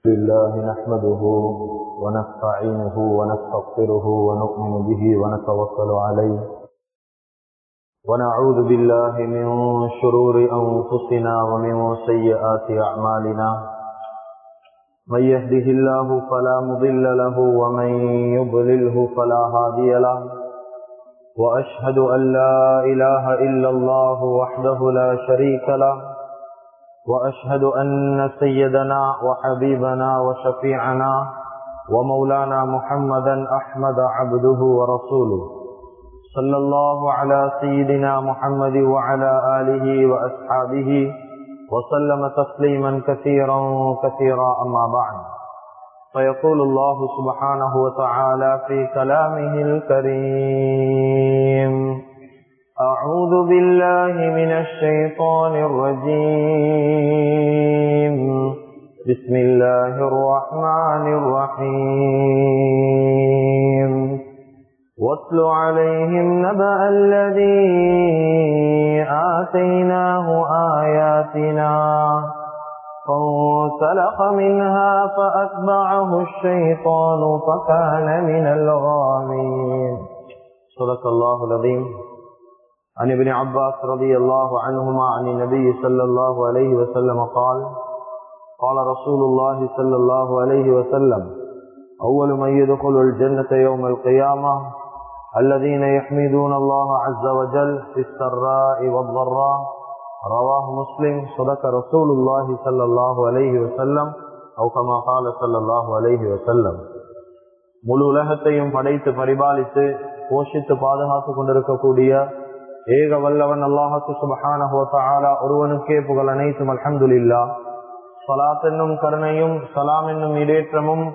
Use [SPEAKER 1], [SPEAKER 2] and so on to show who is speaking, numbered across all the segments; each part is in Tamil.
[SPEAKER 1] لله نحمده ونستعينه ونستغفره ونؤمن به ونتوكل عليه ونعوذ بالله من شرور أنفسنا ومن سيئات أعمالنا من يهده الله فلا مضل له ومن يضلله فلا هادي له وأشهد أن لا إله إلا الله وحده لا شريك له وأشهد أن سيدنا وحبيبنا وشفيعنا ومولانا محمدا أحمد عبده ورسوله صلى الله على سيدنا محمد وعلى آله وأصحابه وسلم تسليما كثيرا كثيرا أما بعد فيقول الله سبحانه وتعالى في كلامه الكريم أعوذ بالله من الشيطان الرجيم بسم الله الرحمن الرحيم واتل عليهم نبأ الذي آتيناه آياتنا فانسلخ منها فأتبعه الشيطان فكان من الغاوين صدق الله العظيم. عن ابن عباس رضي الله عنهما عن النبي صلى الله عليه وسلم قال قال رسول الله صلى الله عليه وسلم أول من يدخل الجنة يوم القيامة الذين يحمدون الله عز وجل في السراء والضراء رواه مسلم. صدق رسول الله صلى الله عليه وسلم أو كما قال صلى الله عليه وسلم. முழு உலகத்தையும் படைத்து பரிபாலித்து போஷித்து பாதுகாத்து கொண்டிருக்கக்கூடிய ஏக வல்லவன் அல்லாஹு சுப்ஹானஹு வ தஆலா ஒருவனுக்கே புகழ் அனைத்தும். அல்ஹம்துலில்லாஹ். ஸலாத் என்னும் கருணையும் சலாம் என்னும் இடேற்றமும்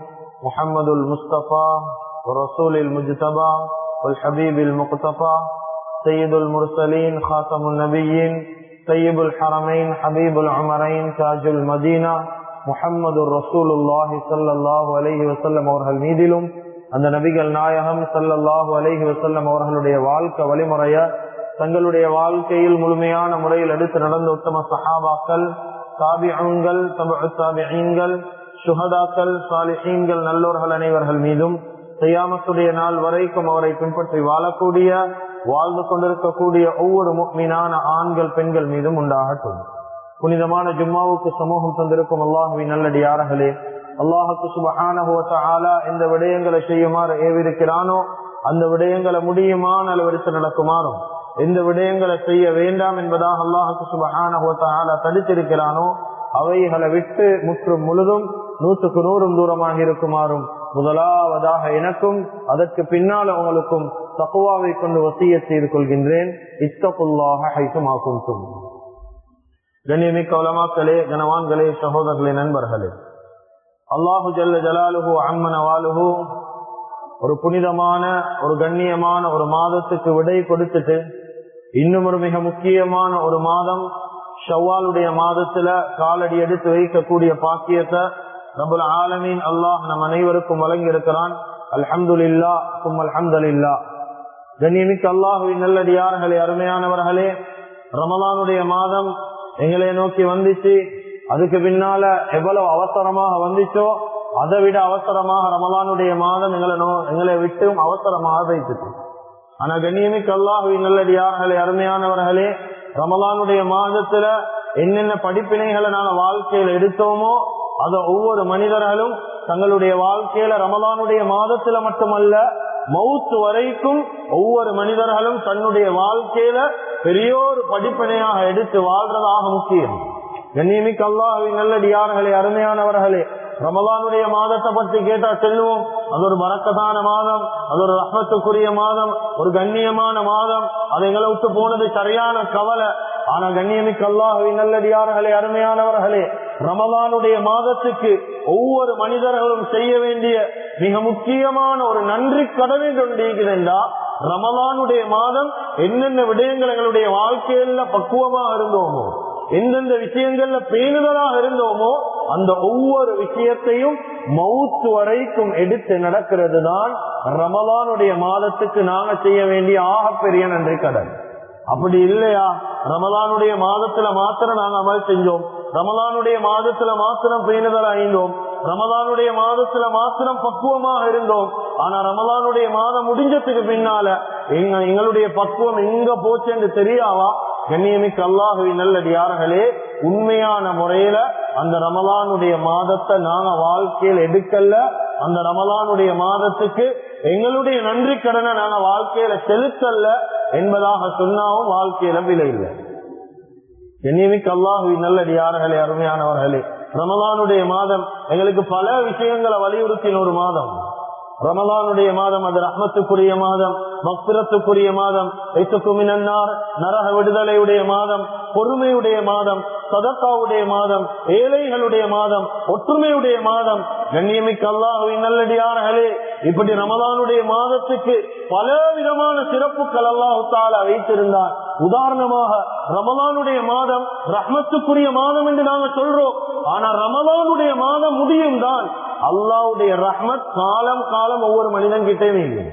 [SPEAKER 1] முஹம்மதுல் முஸ்தபா ரசூலில் முஜ்தபா வல் ஹபீபில் முக்தபா சய்யிதுல் முர்சலீன் காத்தமுன் நபியீன் சய்யிபுல் ஹரமைன் ஹபீபுல் உமரைன் தாஜுல் மதீனா முஹம்மதுர் ரசூலுல்லாஹி ஸல்லல்லாஹு அலைஹி வஸல்லம் அவர்கள் மீதிலும் அந்த நபிகள் நாயகம் ஸல்லல்லாஹு அலைஹி வஸல்லம் அவர்களுடைய வாழ்க்கை வழிமுறைய தங்களுடைய வாழ்க்கையில் முழுமையான முறையில் எடுத்து நடந்த உத்தம சஹாபாக்கள், தாபிஊன்கள், தபஉ தாபிஈன்கள், ஷுஹதாக்கள், சாலிஹீன்கள், நல்லோர்கள் அனைவர்கள் மீதும் கியாமத்துடைய நாள் வரைக்கும் அவரை பின்பற்றி வாழக்கூடிய வாழ்ந்து கொண்டிருக்கக்கூடிய ஒவ்வொரு முஃமினான ஆண்கள் பெண்கள் மீதும் உண்டாகட்டும். புனிதமான ஜும்மாவுக்கு சமூகம் தந்திருக்கும் அல்லாஹுவின் நல்லடியார்களே, அல்லாஹுக்கு சுப்ஹானஹு வ தஆலா எந்த விடயங்களை செய்யுமாறு ஏவிருக்கிறானோ அந்த விடயங்களை முடியுமான அளவெடுத்து நடக்குமாறும் எந்த விடயங்களை செய்ய வேண்டாம் என்பதாக அல்லாஹுக்கு சுப்ஹானஹு வ தஆலா தடுத்திருக்கிறானோ அவைகளை விட்டு முற்றும் முழுதும் 100க்கு 100 தூரமாக இருக்குமாறும் முதலாவதாக எனக்கும் அதற்கு பின்னால உங்களுக்கும் தக்வாவை கொண்டு வசியத் செய்து கொள்கின்றேன். இத்தகுல்லாஹ ஹைசுமா குன்தும். கண்ணியமிக்க உலமாக்களே, கனவான்களே, சகோதரர்களே, நண்பர்களே, அல்லாஹு ஜல்ல ஜலாலுஹு அம்மன வாலுஹு ஒரு புனிதமான ஒரு கண்ணியமான ஒரு மாதத்துக்கு விடை கொடுத்துட்டு இன்னும் ஒரு மிக முக்கியமான ஒரு மாதம் ஷவ்வாலுடைய மாதத்துல காலடி எடுத்து வைக்கக்கூடிய பாக்கியத்தை ரப்புல் ஆலமீன் அல்லாஹ் நம் அனைவருக்கும் வழங்கி இருக்கிறான். அல்ஹம்துலில்லாஹ் சும்ம அல்ஹம்துலில்லாஹ். கண்ணியமிக்க அல்லாஹுவின் நல்லடியார்களே, அருமையானவர்களே, ரமலானுடைய மாதம் எங்களை நோக்கி வந்துச்சு. அதுக்கு பின்னால எவ்வளவு அவசரமாக வந்துச்சோ அதை விட அவசரமாக ரமலானுடைய மாதம் எங்களை விட்டும் அவசரமாக வைத்துட்டு. ஆனா கண்ணியமிக்க அல்லாஹுவின் நல்லடியார்களே, அருமையானவர்களே, ரமலானுடைய மாதத்துல என்னென்ன படிப்பினைகளை நாங்க வாழ்க்கையில எடுத்தோமோ அதை ஒவ்வொரு மனிதர்களும் தங்களுடைய வாழ்க்கையில ரமலானுடைய மாதத்துல மட்டுமல்ல மௌத் வரைக்கும் ஒவ்வொரு மனிதர்களும் தன்னுடைய வாழ்க்கையில பெரியோரு படிப்பினையாக எடுத்து வாழ்றதாக முக்கியம். கண்ணியமிக்க அல்லாஹுவின் நல்லடியார்களே, அருமையானவர்களே, ரமலானுடைய மாதத்தை பற்றி கேட்டா செல்வோம். அது ஒரு பரக்கத்தான மாதம், அது ஒரு ரஹ்மத்துக்குரிய மாதம், ஒரு கண்ணியமான மாதம். அது எங்களை விட்டு போனது சரியான கவலை. ஆனா கண்ணியமிக்க அல்லாஹுவின் நல்லடியார்களே, அருமையானவர்களே, ரமலானுடைய மாதத்துக்கு ஒவ்வொரு மனிதர்களும் செய்ய வேண்டிய மிக முக்கியமான ஒரு நன்றி கடமை கொண்டிருக்கிறா. ரமலானுடைய மாதம் என்னென்ன விடயங்கள் எங்களுடைய வாழ்க்கையில பக்குவமாக இருந்தோமோ, எந்தெந்த விஷயங்கள்ல பேணுதலாக இருந்தோமோ அந்த ஒவ்வொரு விஷயத்தையும் மௌத் வரைக்கும் எடுத்து நடக்கிறது தான் ரமலானுடைய மாதத்துக்கு நாங்க செய்ய வேண்டிய ஆகப்பெரிய நன்றி கடன். அப்படி இல்லையா, ரமலானுடைய மாதத்துல மாத்திரம் நாங்க அமல் செஞ்சோம், ரமலானுடைய மாதத்துல மாத்திரம் பேணுதல் அடைந்தோம், ரமலானுடைய மாதத்துல மாத்திரம் பக்குவமாக இருந்தோம். ஆனா ரமலானுடைய மாதம் முடிஞ்சதுக்கு பின்னால எங்களுடைய பக்குவம் எங்க போச்சு என்று தெரியாவா? கண்ணியமிக்க அல்லாஹுவின் நல்லடியார்களே, உண்மையான முறையில அந்த ரமலானுடைய மாதத்தை நாங்க வாழ்க்கையில் எடுக்கல. அந்த ரமலானுடைய மாதத்துக்கு எங்களுடைய நன்றி கடனை நாங்க வாழ்க்கையில செலுத்தல்ல என்பதாக சொன்னாவும் வாழ்க்கையில விலை இல்லை. கண்ணியமிக்க அல்லாஹுவின் நல்லடியார்களே, அருமையானவர்களே, ரமலானுடைய மாதம் எங்களுக்கு பல விஷயங்களை வலியுறுத்தின ஒரு மாதம். ரமலானுடைய மாதம் அது ரஹ்மத்துக்குரிய மாதம், மக்ஃபிரத்துக்குரிய மாதம், நரக விடுதலையுடைய மாதம், பொறுமையுடைய மாதம், சதக்காவுடைய மாதம், ஏழைகளுடைய மாதம், ஒற்றுமையுடைய மாதம். கண்ணியமிக்க அல்லாஹ்வின் நல்லடியார்களே, இப்படி ரமலானுடைய மாதத்துக்கு பல விதமான சிறப்புகள் அல்லாஹ் தஆலா வைத்திருந்தார். உதாரணமாக ரமலானுடைய மாதம் ரஹ்மத்துக்குரிய மாதம் என்று நாங்க சொல்றோம். ஆனா ரமலானுடைய மாதம் முடியும் தான் அல்லாஹ்வுடைய ரஹ்மத் காலம் காலம் ஒவ்வொரு மனிதன் கிட்டேயும் இல்லை.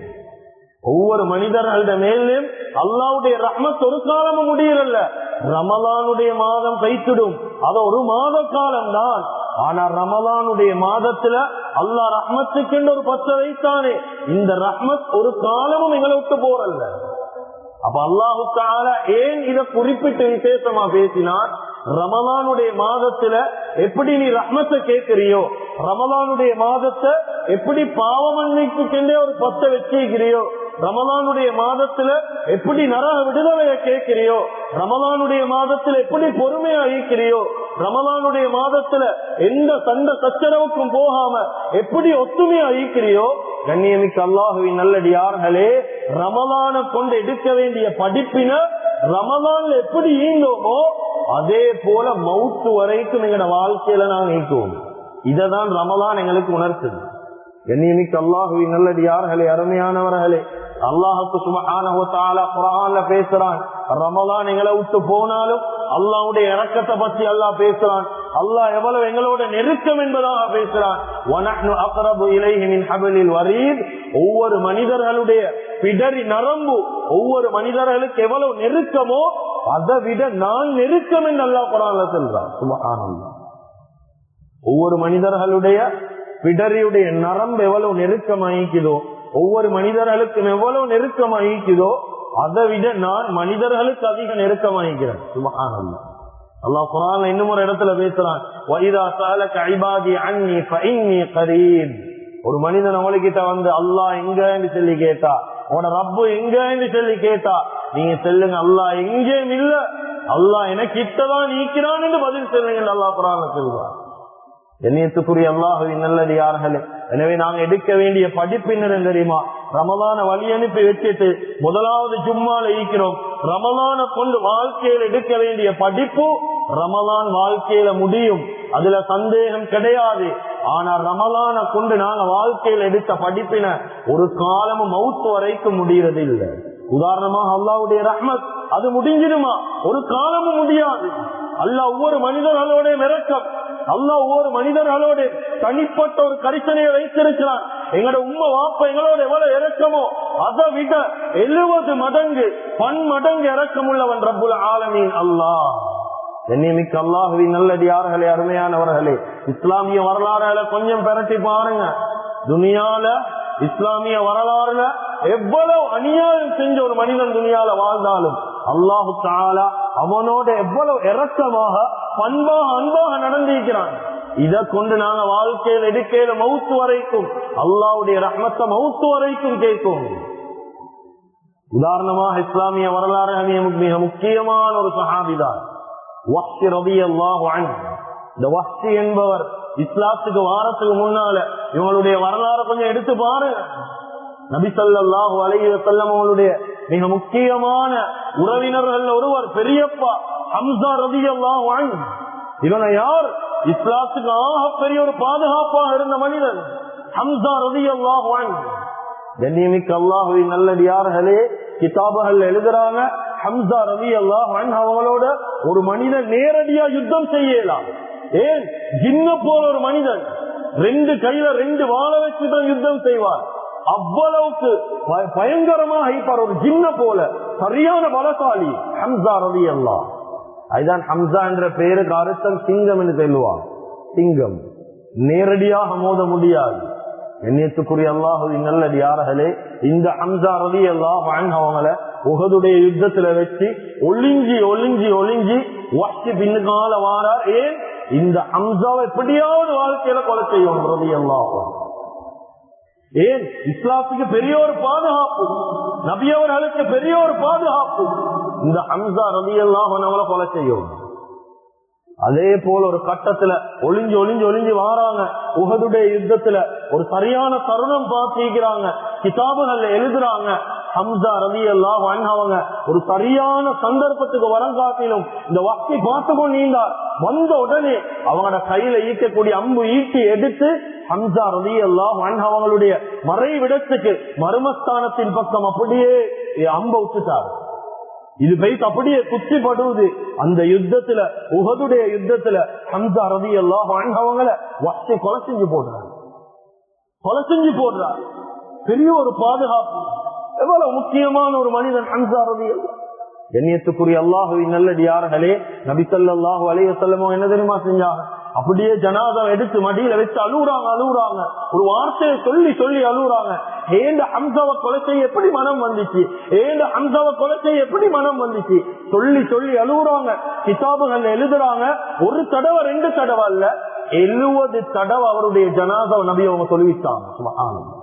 [SPEAKER 1] ஒவ்வொரு மனிதர்கள மேலும் அல்லாஹ்வுடைய ரஹ்மத் ஒரு காலமும் முடியல. ரமலானுடைய மாதம் கைத்திடும், அது ஒரு மாத காலம் தான். ஆனா ரமலானுடைய மாதத்துல அல்லாஹ் ரஹ்மத்துக்கு ஒரு பச்சை வைத்தானே, இந்த ரஹ்மத் ஒரு காலமும் எங்களை விட்டு போறல்ல. அப்ப அல்லாஹு தஆலா ஏன் இதை குறிப்பிட்டு விசேஷமா பேசினார்? ரமலானுடைய மாதத்துல எப்படி நீ ரஹ்மத்தை கேட்கிறியோ, ரமலானுடைய மாதத்தை எப்படி பாவ மன்னிப்புக்கென்றே ஒரு பத்தை வச்சிருக்கிறியோ, ரமலானுடைய மாதத்துல எப்படி நரக விடுதலைய கேட்கிறியோ, ரமலானுடைய மாதத்துல எப்படி பொறுமையா ஈக்கிறியோ, ரமலானுடைய மாதத்துல எந்த சண்டை சச்சரவுக்கும் போகாம எப்படி ஒத்துமையா ஈக்கிறியோ, கண்ணியமிக்க அல்லாஹுவின் நல்லடியார்களே, ரமலான கொண்டு எடுக்க வேண்டிய படிப்பின ரமலான்ல எப்படி ஈந்தோமோ அதே போல மவுத்து வரைக்கும் எங்களோட வாழ்க்கையில நாங்க நீக்குவோம். இததான் ரமலான் எங்களுக்கு உணர்த்துது. கண்ணியமிக்க அல்லாஹுவின் நல்லடியார்களே, அருமையானவர்களே, அல்லாஹுக்கு சுப்ஹானஹு வ தஆலா குர்ஆன்ல பேசுறான். ரமலான் எங்களை விட்டு போனாலும் அல்லாஹ்வுடைய இரக்கத்தை பத்தி அல்லாஹ் பேசுறான். அல்லாஹ் எவ்வளவு எங்களோட நெருக்கம் என்பதாக பேசுறான். வனஹ்னு அக்ரபு இலைஹி மின் ஹப்லில் வரீத். ஒவ்வொரு மனிதர்களுடைய பிடரி நரம்பு ஒவ்வொரு மனிதர்களுக்கு எவ்வளவு நெருக்கமோ அதை விட நான் நெருக்கம் என்று அல்லாஹ் குர்ஆன்ல சொல்றான். சுப்ஹானல்லாஹ். ஒவ்வொரு மனிதர்களுடைய பிடரியுடைய நரம்பு எவ்வளவு நெருக்கமாயிக்குதோ, ஒவ்வொரு மனிதர்களுக்கும் எவ்வளவு நெருக்கமாயிக்குதோ அதை விட நான் மனிதர்களுக்கு அதிக நெருக்கமாயிக்கிறேன். சுப்ஹானல்லாஹ். அல்லாஹ் குர்ஆன்ல இன்னும் ஒரு இடத்துல பேசுறான். வஇதா ஸஅலக இபாதி அன்னி ஃபஇன்னி கரீப். ஒரு மனிதன் அவங்ககிட்ட வந்து அல்லாஹ் எங்கன்னு சொல்லி கேட்டா, உன ரப்பு எங்கன்னு சொல்லி கேட்டா, நீங்க சொல்லுங்க அல்லாஹ் எங்கேயும் இல்ல, அல்லாஹ் எனக்கு கிட்டதான் நீக்கிறான் என்று பதில் சொல்லுங்க. அல்லாஹ் குர்ஆன்ல சொல்றான். கண்ணியத்துக்குரிய அல்லாஹ்வின் நல்லடியார்களே, எனவே நாங்க எடுக்க வேண்டிய படிப்பினர் தெரியுமா? ரமலான வழி அனுப்பி வச்சுட்டு முதலாவது ஜும்மால இருக்கிறோம். ரமலான கொண்டு வாழ்க்கையில் எடுக்க வேண்டிய படிப்பு ரமலான் வாழ்க்கையில முடியும், அதுல சந்தேகம் கிடையாது. ஆனா ரமலான கொண்டு நாங்க வாழ்க்கையில் எடுத்த படிப்பின ஒரு காலமும் மவுத்து வரைக்கும் முடியறது இல்லை. உதாரணமாக அல்லாஹ்வுடைய ரஹ்மத் அது முடிஞ்சிருமா? ஒரு காலமும் முடியாது. அல்லாஹ் ஒவ்வொரு மனிதர்களோட இரக்கம், அல்லாஹ் ஒவ்வொரு மனிதர்களோட தனிப்பட்ட ஒரு கரிசனையை வைத்திருக்கிறான். எங்களோட உம்மை வாப்ப எங்களோட எவ்வளவு இரக்கமோ அதை விட 70 மடங்கு பன்மடங்கு இரக்கம் உள்ளவன் ரப்புல் ஆலமீன் அல்லாஹ். கண்ணியமிக்க அல்லாஹ்வின் நல்லடியார்களே, அருமையானவர்களே, இஸ்லாமிய வரலாறுல கொஞ்சம் பெரட்டி பாருங்க. துனியால இஸ்லாமிய வரலாறுல எவ்வளவு அநியாயம் செஞ்ச ஒரு மனிதன் துனியால வாழ்ந்தாலும் அல்லாஹு தஆலா அவனோட எவ்வளவு இரக்கமாக பண்பாக அன்பாக நடந்திருக்கிறான். இதை கொண்டு நாங்க வாழ்க்கையில் எடுக்கையில மவுத்து வரைக்கும் அல்லாஹ்வுடைய ரஹ்மத்தை மவுத்து வரைக்கும் கேட்கும். உதாரணமாக இஸ்லாமிய வரலாறு மிக முக்கியமான ஒரு சஹாபிதான் வஹ்ஷி ரலியல்லாஹு அன்ஹு. இந்த வஹ்ஷி என்பவர் இஸ்லாத்துக்கு வாரத்துக்கு முன்னால இவங்களுடைய வரலாறு கொஞ்சம் எடுத்து பாருங்க. நபி ஸல்லல்லாஹு அலைஹி வஸல்லம் அவங்களுடைய மிக முக்கியமான உறவினர்கள் ஒருவர் பெரியப்பா ஹம்ஸா ரலியல்லாஹு அன்ஹு. இவனை யார்? இஸ்லாத்துக்கு ஆக பெரிய ஒரு பாதுகாப்பாக இருந்த மனிதன் ஹம்ஸா ரலியல்லாஹு அன்ஹு. கண்ணியமிக்க அல்லாஹ்வின் நல்லடியார்களே, கிதாபுகள் எழுதுறாங்க, ஹம்ஸா ரலியல்லாஹு அன்ஹு அவங்களோட ஒரு மனிதன் நேரடியா யுத்தம் செய்யலாம். ஏன்? ஜின்ன போல ஒரு மனிதன் 2 கையில 2 வாழ வச்சுதான் யுத்தம் செய்வார். அவ்வளவுக்கு பயங்கரமாக இருப்பார். ஒரு ஜின்ன போல சரியான பலசாலி ஹம்ஸா ரலியல்லாஹு. அதுதான் ஹம்ஸா என்ற பெயருக்கு அர்த்தம் சிங்கம் என்று சொல்லுவார். சிங்கம். நேரடியாக மோத முடியாது. எண்ணியத்துக்குரிய அல்லாஹுவின் நல்லடியார்களே, இந்த ஹம்சா ரலியல்லாஹு அன்ஹு அவங்கள உஹதுடைய யுத்தத்துல வச்சு ஒளிஞ்சி ஒளிஞ்சி ஒளிஞ்சி வஹ்ஷி பின்னுக்கால வாரார். ஏன் இந்த ஹம்சாவை எப்படியாவது வாழ்க்கையில கொலை செய்யணும் ரலியல்லாஹு. ஏன் இஸ்லாத்துக்கு பெரிய ஒரு பாதுகாப்பு, நபி அவர்களுக்கு பெரிய ஒரு பாதுகாப்பு. இந்த ஹம்சா ரலியல்லாஹு அன்ஹுவை கொலை செய்யணும். அதே போல ஒரு கட்டத்துல ஒளிஞ்சு ஒளிஞ்சு ஒளிஞ்சு வாராங்க. உஹதுடைய யுத்தத்துல ஒரு சரியான தருணம் பார்த்திருக்கிறாங்க, கிதாபுகள்ல எழுதுறாங்க. ஹம்சா ரலியல்லாஹு அன்ஹு அவங்க ஒரு சரியான சந்தர்ப்பத்துக்கு வரங்காட்டிலும் இந்த வஹ்ஷி பார்த்துக்கொண்டு நீண்டார். வந்த உடனே அவங்களோட கையில ஈட்டக்கூடிய அம்பு ஈட்டி எடுத்து ஹம்சா ரலியல்லாஹு அன்ஹு அவங்களுடைய மறைவிடத்துக்கு மர்மஸ்தானத்தின் பக்கம் அப்படியே அம்ப விட்டுட்டார். இது போயிட்டு அப்படியே குத்தி படுவது. அந்த யுத்தத்துல, உஹதுடைய யுத்தத்துல ஹம்சா ரலியல்லாஹு அன்ஹு அவங்கள வஹ்ஷி கொலை செஞ்சு போடுறார், கொலை செஞ்சு போடுறார். பெரிய ஒரு பாதுகாப்பு. எவ்வளவு முக்கியமான ஒரு மனிதன் ஹம்சா ரலியல்லாஹு. கண்ணியத்துக்குரிய அல்லாஹுவின் நல்லடியார்களே, நபி ஸல்லல்லாஹு அலைஹி வஸல்லம் என்ன தெரியுமா செஞ்சாங்க? அப்படியே ஜனாதாவை எடுத்து மடியில வச்சு அழுகுறாங்க அழுகுறாங்க. ஒரு வார்த்தையை சொல்லி சொல்லி அழுகுறாங்க. ஏண்ட ஹம்சாவை கொலை செய்ய எப்படி மனம் வந்துச்சு, ஏண்ட ஹம்சாவை கொலை செய்ய எப்படி மனம் வந்துச்சு சொல்லி சொல்லி அழுகுறாங்க. கிதாபுகள் எழுதுறாங்க, ஒரு தடவை ரெண்டு தடவை அல்ல, 70 தடவை அவருடைய ஜனாதாவை நபி அவங்க சொல்லிவிட்டாங்க. சுப்ஹானல்லாஹ்,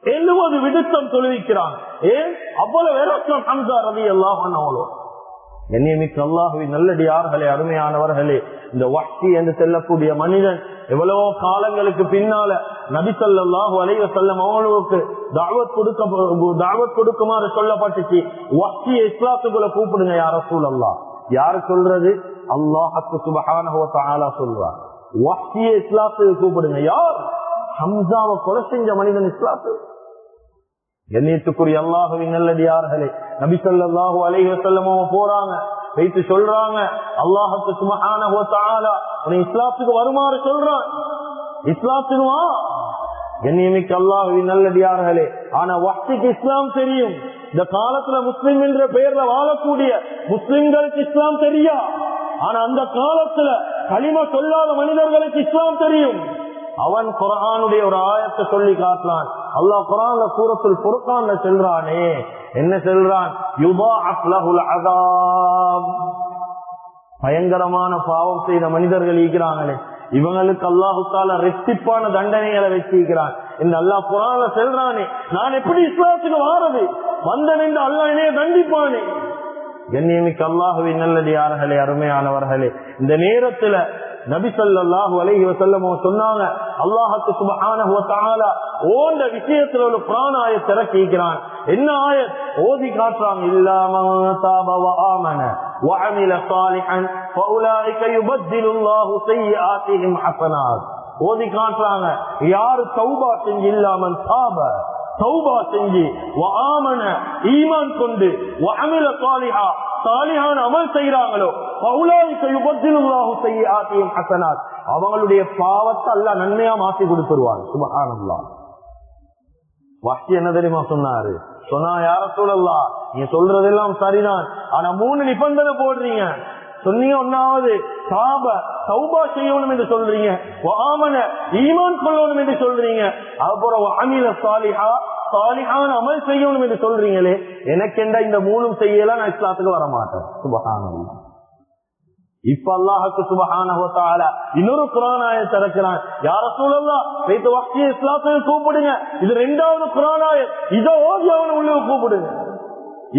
[SPEAKER 1] 70 விடுத்தம் சொல்லிவிக்கிறாங்க. ஏன் அவ்வளவு விரட்சம் ஹம்சா ரலியல்லாஹு அன்ஹு. கண்ணியமிக்க அல்லாஹுவின் நல்லடியார்களே, அருமையானவர்களே, இந்த வஹ்ஷி என்று செல்லக்கூடிய மனிதன் எவ்வளவோ காலங்களுக்கு பின்னால நபி ஸல்லல்லாஹு அலைஹி வஸல்லம் அவங்களுக்கு தாவத் கொடுக்குமாறு சொல்லப்பட்டுச்சு. வஹ்ஷி இஸ்லாத்துக்குள்ள கூப்பிடுங்க யா ரசூலல்லாஹ். யாரு சொல்றது? அல்லாஹ் சுப்ஹானஹு வ தஆலா சொல்றார். வஹ்ஷி இஸ்லாத்துக்கு கூப்பிடுங்க. யார்? ஹம்சாவை கொலை செஞ்ச மனிதன் இஸ்லாத்து. கண்ணியத்துக்குரிய அல்லாஹுவின் நல்லடியார்களே, நபி ஸல்லல்லாஹு அலைஹி வஸல்லம் போறாங்க, வைத்து சொல்றாங்க, அல்லாஹ் சுப்ஹானஹு வ தஆலா உன்னை இஸ்லாத்துக்கு வருமாறு சொல்றான், இஸ்லாத்துக்கு வா. கண்ணியமிக்க அல்லாஹுவின் நல்லடியார்களே, ஆனா வஹ்ஷிக்கு இஸ்லாம் தெரியும். இந்த காலத்துல முஸ்லிம் என்ற பெயர்ல வாழக்கூடிய முஸ்லிம்களுக்கு இஸ்லாம் தெரியா. ஆனா அந்த காலத்துல கலிமா சொல்லாத மனிதர்களுக்கு இஸ்லாம் தெரியும். அவன் குர்ஆனுடைய ஒரு ஆயத்தை சொல்லி காட்டலாம். அல்லாஹ் குர்ஆன்ல சூரத்துல் ஃபுர்கான்ல சொல்றானே, என்ன சொல்றான்? யுதாஅஃப் லஹுல் அஸாப். பயங்கரமான பாவம் செய்த மனிதர்கள் இருக்கிறாங்களே, இவங்களுக்கு அல்லாஹ் தஆலா ரெட்டிப்பான தண்டனைகளை வச்சிருக்கிறான். இந்த அல்லாஹ் குர்ஆன்ல சொல்றானே, நான் எப்படி இஸ்லாத்துக்கு வாரது? வந்தேன் என்று அல்லாஹ் என்னைய தண்டிப்பானே. கண்ணியமிக்க அல்லாஹுவின் நல்லடியார்களே, அருமையானவர்களே, இந்த நேரத்துல நபி ஸல்லல்லாஹு அலைஹி வஸல்லம் சொன்னாங்க, அல்லாஹ் சுப்ஹானஹு வ தஆலா ஓண்ட விஷயத்துல ஒரு குர்ஆன் ஆயத் இறக்கிக்கிறான். என்ன ஆயத் ஓதி காட்டுறாங்க? இல்லா மன் தாப வ ஆமன வ அமில ஸாலிஹன் ஃபஉலாயிக யுபத்திலுல்லாஹு ஸய்யிஆத்திஹிம் ஹஸனாத். ஓதி காட்டுறாங்க, யார் தௌபா செஞ்சு, இல்லா மன் தாப தௌபா செஞ்சு, வ ஆமன ஈமான் கொண்டு, வ அமில ஸாலிஹா சாலிஹான அமல் செய்யறாங்களோ, அவங்களுடைய பாவத்தை அல்லாஹ் நன்மையா மாற்றி கொடுத்துருவாங்க. சுப்ஹானல்லாஹ். வஹ்ஷி என்ன தெரியுமா சொன்னாரு? சொன்னா, யா ரசூலல்லாஹ், நீங்க சொல்றதெல்லாம் சரிதான், ஆனா 3 நிபந்தனை போடுறீங்க. சொன்னீங்க, ஒன்னாவது தௌபா செய்யணும் என்று சொல்றீங்க, ஆமன ஈமான் கொள்ளணும் என்று சொல்றீங்க, அப்புறம் அமில சாலிஹா சாலிஹான அமல் செய்யணும் என்று சொல்றீங்களே, எனக்கு என்ன இந்த 3 செய்யலாம், நான் இஸ்லாத்துக்கு வர மாட்டேன். சுப்ஹானல்லாஹ். இப்ப அல்லாஹ்வுக்கு சுப்ஹானஹு வ தஆலா இன்னொரு குர்ஆன் ஆயத் இறக்குறான். யா ரசூலல்லாஹ், வைத்து வஹ்ஷி இஸ்லாத்துக்கு கூப்பிடுங்க. இது 2வது குர்ஆன் ஆயத், இத ஓதி அவனை உள்ள கூப்பிடுங்க.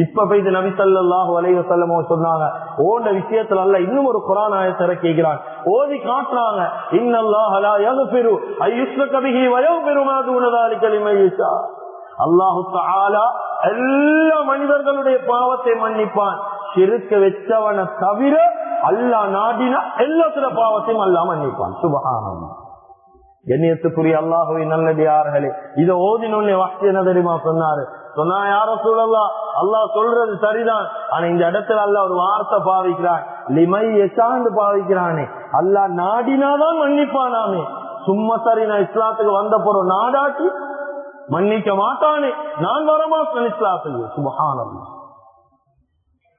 [SPEAKER 1] இப்ப போய் நபி ஸல்லல்லாஹு அலைஹி வஸல்லம் சொன்னாங்க, ஓண்ட விஷயத்துல அல்லாஹ் இன்னும் ஒரு குர்ஆன் ஆயத் இறக்கிக்கிறான். ஓதி காட்டுறாங்க, இன்னல்லாஹ லா யக்ஃபிரு அய்யுஸ்ரக பிஹி வ யக்ஃபிரு மா தூன ذلك லிமன் யஷா. அல்லாஹ் தஆலா எல்லா மனிதர்களுடைய பாவத்தை மன்னிப்பான், ஷிர்க் வெச்சவனை தவிர அல்லாஹ் நாடினா எல்லாத்தோட பாவத்தையும் அல்லாஹ் மன்னிப்பான். சுப்ஹானல்லாஹ். கண்ணியத்துக்குரிய அல்லாஹ்வின் நல்லடியார்களே, இத ஓதினோனே வஹ்ஷி என்ன தெரியுமா சொன்னாரு? சொன்னா, யா ரசூலல்லாஹ், அல்லாஹ் சொல்றது சரிதான், ஆனா இந்த இடத்துல அல்லாஹ் ஒரு வார்த்தை பாவிக்கிறான், லிமை யஷான்னு பாவிக்கிறானே. அல்லாஹ் நாடினாதான் மன்னிப்பானாமே. சும்மா சரி நான் இஸ்லாத்துக்கு வந்த போறோம் நாடாட்டி மன்னிக்க மாட்டானே, நான் வரமாட்டேன் இஸ்லாத்துக்கு. சுப்ஹானல்லாஹ்.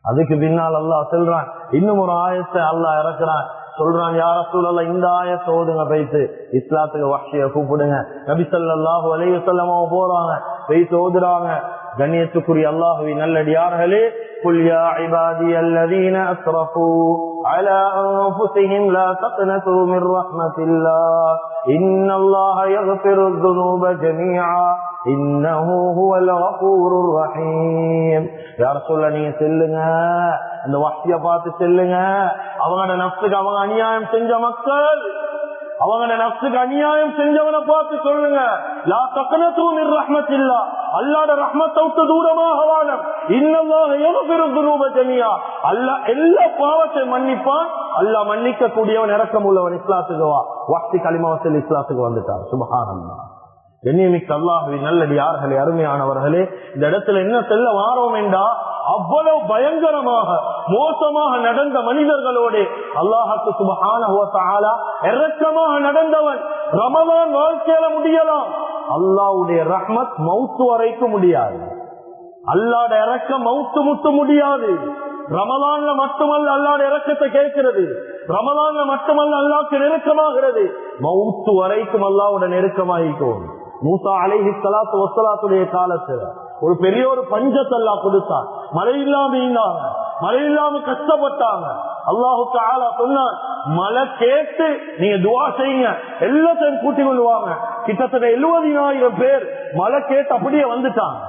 [SPEAKER 1] அதுக்கு பின்னால் அல்லாஹ் சொல்றான், இன்னும் ஒரு ஆயத்தை அல்லாஹ் இறக்குறான். சொல்றான், யா ரசூலல்லாஹ் இந்த ஆயத்தை ஓதுங்க, போயிட்டு இஸ்லாத்துக்கு வஹ்ஷிய கூப்பிடுங்க. நபி ஸல்லல்லாஹு அலைஹி வஸல்லம் போறாங்க, போயிட்டு ஓதுறாங்க. கண்ணியத்துக்குரிய அல்லாஹ்வின் நல்லடியார்களே, قل يا عبادي الذين اسرفوا على انفسهم لا تقنطوا من رحمة الله ان الله يغفر الذنوب جميعا انه هو الغفور الرحيم. யா ரசூலல்லாஹ் நீங்க சொல்லுங்க, அந்த வஹ்ஷிய பார்த்து சொல்லுங்க, அவங்களோட நஃப்ஸுக்கு அவங்க அநியாயம் செஞ்ச மக்கள், அவங்களோட நஃப்ஸுக்கு அநியாயம் செஞ்சவனை பார்த்து சொல்லுங்க, லா தக்னது மின் ரஹ்மத்தில்லாஹ், அல்லாஹ்வுடைய ரஹ்மத்தை விட்டு தூரமாக வாழ, இன்னல்லாஹ யக்ஃபிரு ذுனூப ஜமீஆ, அல்லாஹ் எல்லா பாவத்தையும் மன்னிப்பான், அல்லாஹ் மன்னிக்க கூடியவன், இரக்கம் உள்ளவன். இஸ்லாத்துக்கு வா, வஹ்ஷி கலிமாவத்தில் இஸ்லாத்துக்கு வந்துட்டார். சுப்ஹானல்லாஹ். கண்ணியமிக்க அல்லாஹ்வின் நல்லடியார்களே, அருமையானவர்களே, இந்த இடத்துல என்ன செல்ல வாரோம் என்றா, அவ்வளவு பயங்கரமாக மோசமாக நடந்த மனிதர்களோடு அல்லாஹ்வுக்கு சுப்ஹானஹு வ தஆலா இரக்கமாக நடந்தவன். ரமலான் வாழ்க்கையில முடியலாம், அல்லாஹ்வுடைய ரஹ்மத் மௌத் வரைக்கும் முடியாது. அல்லாஹ்வுடைய இரக்கம் மௌத் முட்டு முடியாது. ரமலான்ல மட்டுமல்ல அல்லாஹ்வுடைய இரக்கத்தை கேட்கிறது, ரமலான்ல மட்டுமல்ல அல்லாஹ்வுக்கு நெருக்கமாகிறது, மௌத் வரைக்கும் அல்லாஹ்வுடைய நெருக்கமாகிக்கும். மூசா அலைஹிஸ்ஸலாத்து வஸ்ஸலாத்துடைய காலத்துல ஒரு பெரிய ஒரு பஞ்சத்தை அல்லாஹ் கொடுத்தான். மழை இல்லாம இருந்தாங்க, மழை இல்லாம கஷ்டப்பட்டாங்க. அல்லாஹு தஆலா சொன்னான், மழை கேட்டு நீங்க துஆ செய்யுங்க, எல்லாத்தையும் கூட்டி கொண்டு வாங்க. கிட்டத்தட்ட 70,000 பேர் மழை கேட்டு அப்படியே வந்துட்டாங்க,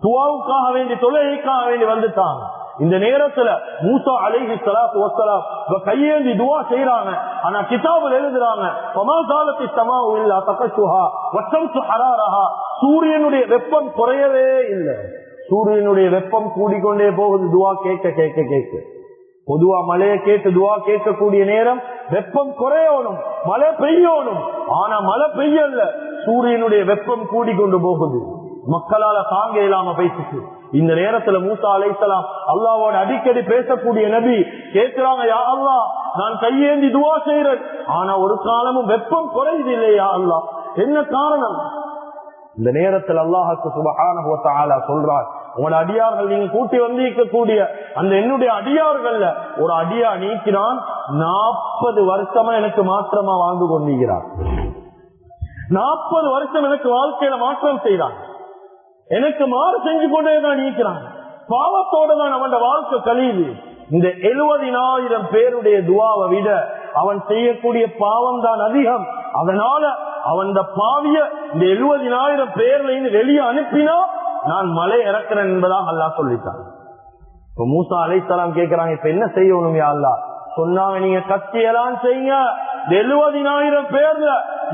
[SPEAKER 1] துஆவுக்காக வேண்டி, தொழுகைக்காக வேண்டி வந்துட்டாங்க. இந்த நேரத்துல மூசா அலைஹிஸ்ஸலாத்து வஸ்ஸலாம் கையேந்தி துஆ செய்றாங்க. ஆனா கிதாபுல எழுதுறாங்க, ஃபமா ஸாலத்தி ஸமாஉ இல்லா தகஷுஹா வஷம்சு ஹராரஹா, சூரியனுடைய வெப்பம் குறையவே இல்லை, சூரியனுடைய வெப்பம் கூடிக்கொண்டே போகுது. துஆ கேட்க கேட்க கேட்க, பொதுவா மழையை கேட்டு துஆ கேட்கக்கூடிய நேரம் வெப்பம் குறையணும், மழை பெய்யணும். ஆனா மழை பெய்யல, சூரியனுடைய வெப்பம் கூடிக்கொண்டு போகுது, மக்களால தாங்க இல்லாம பேசிச்சு. இந்த நேரத்துல மூசா அலைஹிஸ்ஸலாம் அல்லாஹ்வோட அடிக்கடி பேசக்கூடிய நபி கேட்கிறாங்க, யா அல்லாஹ் நான் கையேந்தி துஆ செய்றேன், ஆனா ஒரு காலமும் வெப்பம் குறையுது இல்லையா அல்லாஹ், என்ன காரணம்? இந்த நேரத்தில் அல்லாஹ்வுக்கு சுப்ஹானஹு வ தஆலா சொல்றார், உங்களோட அடியார்கள் நீங்க கூட்டி வந்திருக்கக்கூடிய அந்த என்னுடைய அடியார்கள்ல ஒரு அடியா நீக்கிறான், 40 வருஷமா எனக்கு மாற்றமா வாழ்ந்து கொண்டிருக்கிறார், 40 வருஷம் எனக்கு வாழ்க்கையில மாற்றம் செய்யறான், எனக்கு மாறு செஞ்சு கொண்டேதான் நீக்கிறான், பாவத்தோட தான் அவன் வாழ்க்கை கழியுது. இந்த 70,000 பேருடைய துவாவை விட அவன் செய்யக்கூடிய பாவம் தான் அதிகம். அதனால அவன் பாவிய இந்த 70,000 பேர்ல இருந்து வெளியே அனுப்பினா நான் மலை இறக்கிறேன் என்பதாக அல்லாஹ் சொல்லிட்டான். இப்ப மூசா அலைஹிஸ்ஸலாம் கேட்கிறாங்க, இப்ப என்ன செய்யணும் யா அல்லாஹ்? சொன்னாங்க, நீங்க கத்தியெல்லாம் செய்யுங்க, 70,000 பேர்ல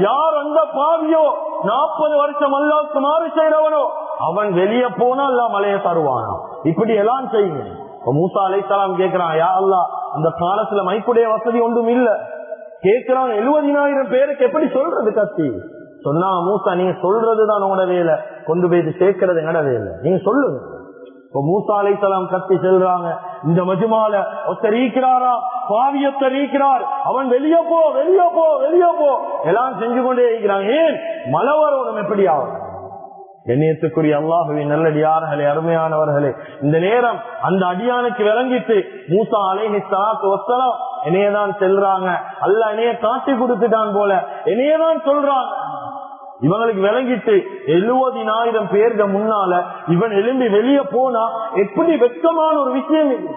[SPEAKER 1] யார் அந்த பாவியோ 40 வருஷம் அல்லாஹ்வுக்கு மாறு செய்றவனோ அவன் வெளியே போனா அல்லாஹ் மலையை தருவானா, இப்படி எல்லாம் செய்யுங்க. மூசா அலைஹிஸ்ஸலாம் கேட்கிறான், யா அல்லாஹ் அந்த காலத்துல மைக்குடைய வசதி ஒன்றும் இல்ல, கேட்கிறாங்க 70,000 பேருக்கு எப்படி சொல்றது கத்தி? சொன்னா, மூசா நீங்க சொல்றதுதான் உங்களோட வேலை, கொண்டு போய் சேர்க்கிறது எங்கட வேலை, நீங்க சொல்லுங்க. இப்ப மூசா அலைஹிஸ்ஸலாம் கத்தி செல்றாங்க, இந்த மஜ்மால ஒருத்தர் ஈக்கிறாரா, பாவியத்தை ஈக்கிறார், அவன் வெளியே போ வெளியே போ வெளியே போ எல்லாம் செஞ்சு கொண்டே இருக்கிறாங்க. ஏன் மழை வரணும்? எப்படி ஆகும்? கண்ணியத்துக்குரிய அல்லாஹ்வின் நல்லடியார்களே, அருமையானவர்களே, இந்த நேரம் அந்த அடியானுக்கு விளங்கிட்டு மூசா அலைஹிஸ்ஸலாத்து வஸ்ஸலாம் என்னையதான் செல்றாங்க, அல்லாஹ் என்னைய காட்டி கொடுத்துட்டான் போல என்னையதான் சொல்றாங்க. இவங்களுக்கு விளங்கிட்டு 70,000 பேருக்கு முன்னால இவன் எழும்பி வெளியே போனா எப்படி வெட்கமான ஒரு விஷயம் இது.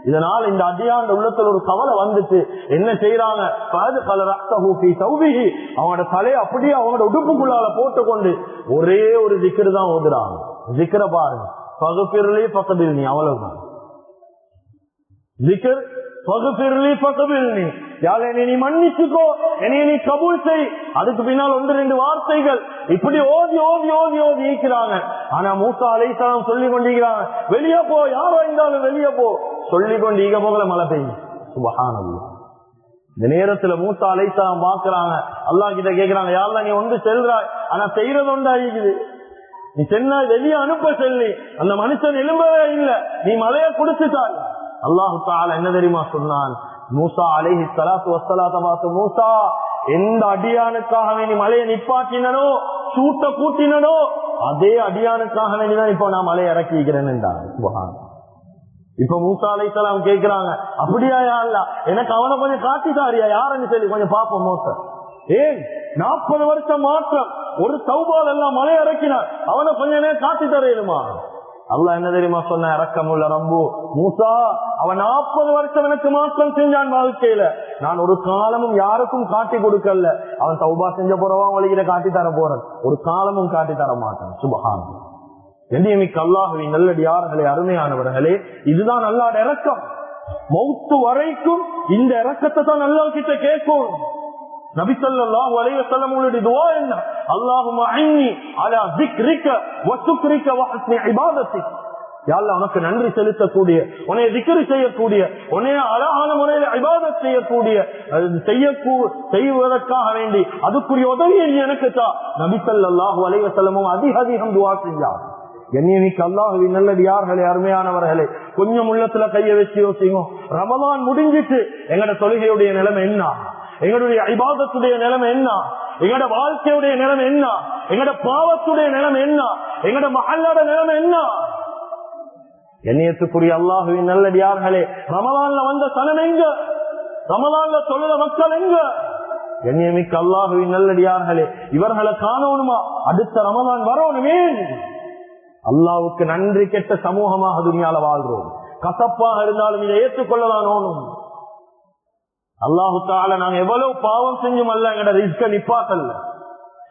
[SPEAKER 1] இதனால இந்த அடியாண்ட உள்ளத்துல ஒரு கவலை வந்துட்டு என்ன செய்யறாங்க, அவனோட தலையை அப்படியே அவனோட உடுப்புக்குள்ளால போட்டுக்கொண்டு ஒரே ஒரு திக்ர் தான் ஓதுறாங்க. திக்ர பாருங்க, பகுப்பிரலே பக்கத்தில் நீ, அவ்வளவுதான் திக்ர். நீ மன்னிச்சுக்கோ, என்னைய நீ கபூல் செய், அதுக்கு பின்னால் 1-2 வார்த்தைகள் இப்படி ஓதி ஓதி ஓதி ஓதி இருக்கிறாங்க. ஆனா மூசா அலைஹிஸ்ஸலாம் சொல்லி கொண்டிருக்கிறாங்க, வெளியே போ, யாரோ இருந்தாலும் வெளியே போ சொல்லி கொண்டு ஈக போகல மழை பெய்யும். சுப்ஹானல்லாஹ். இந்த நேரத்துல மூசா அலைஹிஸ்ஸலாம் பாக்குறாங்க, அல்லாஹ் கிட்ட கேக்குறாங்க, யா அல்லாஹ் நீ ஒன்று செல்றாய், ஆனா செய்யறது ஒன்றாயிருக்குது, நீ சென்னா வெளியே அனுப்ப சொல்லி அந்த மனுஷன் எழும்பவே இல்லை, நீ மழையை குடிச்சுட்டாய். அல்லாஹு தஆலா என்ன தெரியுமா சொன்னான், மூசா அலைஹிஸ்ஸலாத்து வஸ்ஸலாத்தை பார்த்து, மூசா எந்த அடியானுக்காக நீ மலையை நிப்பாட்டினோ, சூட்ட கூட்டினோ, அதே அடியானுக்காக வேண்டிதான் இப்ப நான் மலையை இறக்கி வைக்கிறேன் என்றான். இப்ப மூசா அலைஹிஸ்ஸலாம் கேக்குறாங்க, அப்படியா யா அல்லாஹ், எனக்கு அவனை கொஞ்சம் காட்டிட்டாரியா யாருன்னு சொல்லி கொஞ்சம் பாப்போம் மோச. ஏன் 40 வருஷம் மாற்றம், ஒரு தௌபால் எல்லாம் மலை இறக்கினார், அவனை கொஞ்ச நேரம் காட்டி தரையிலுமா? அல்லாஹ் என்ன தெரியுமா சொன்ன, இரக்கமுள்ள ரப்பு மூசா, அவன் 40 வருஷம் எனக்கு மாற்றம் செஞ்சான் வாழ்க்கையில, நான் ஒரு காலமும் யாருக்கும் காட்டி கொடுக்கல. அவன் தௌபா செஞ்ச போறவா வழியில காட்டி தர போறேன், ஒரு காலமும் காட்டி தர மாட்டான். சுப்ஹானல்லாஹ். எண்ணியமிக்க அல்லாஹ்வின் நல்லடியார்களே, அருமையானவர்களே, இதுதான் அல்லாஹ்வுடைய இரக்கம். மௌத்து வரைக்கும் இந்த இரக்கத்தை தான் அல்லாஹ் கிட்ட கேட்கும். நபி ஸல்லல்லாஹு அலைஹி வஸல்லம் உடைய துஆ என்ன? அல்லாஹும்ம அன்னி அலா ذிக்ரிக வ ஷுக்ரிக வ ஹுஸ்னி இபாதத்திக். யா அல்லாஹ், உனக்கு நன்றி செலுத்தக்கூடிய, உன்னை திக்ர் செய்யக்கூடிய, உன்னை அழகான முறையில் இபாதத் செய்யக்கூடிய, செய்வதற்காக வேண்டி அதுக்குரிய உதவியை நீ எனக்கு தா. நபி ஸல்லல்லாஹு அலைஹி வஸல்லம் அதிகம் துஆ செஞ்சார். கண்ணியமிக்க அல்லாஹ்வின் நல்லடியார்களே, அருமையானவர்களே, கொஞ்சம் உள்ளத்துல கைய வச்சு யோசிங்க. ரமலான் முடிஞ்சிட்டு எங்கட தொழுகையுடைய நிலைமை என்ன? எங்களுடைய இபாதத்துடைய நிலைமை என்ன? எங்கட வாழ்க்கையுடைய நிலைமை என்ன? எங்கட பாவத்துடைய நிலைமை என்ன? எங்கட மஹல்லோட நிலைமை என்ன? கண்ணியத்துக்குரிய அல்லாஹ்வின் நல்லடியார்களே, ரமலான்ல வந்த சனம் எங்க? ரமலான்ல தொழுத மக்கள் எங்க? கண்ணியமிக்க அல்லாஹ்வின் நல்லடியார்களே, இவர்களை காணணுமா? அடுத்த ரமலான் வரணுமே. அல்லாஹ்வுக்கு நன்றி கெட்ட சமூகமாக துனியால வாழ்றோம். கசப்பாக இருந்தாலும் இதை ஏற்றுக்கொள்ளலாம். அல்லாஹு தஆலா நாங்க எவ்வளவு பாவம் செஞ்சும் அல்ல எங்கட ரிஸ்க நிப்பாட்டல்ல.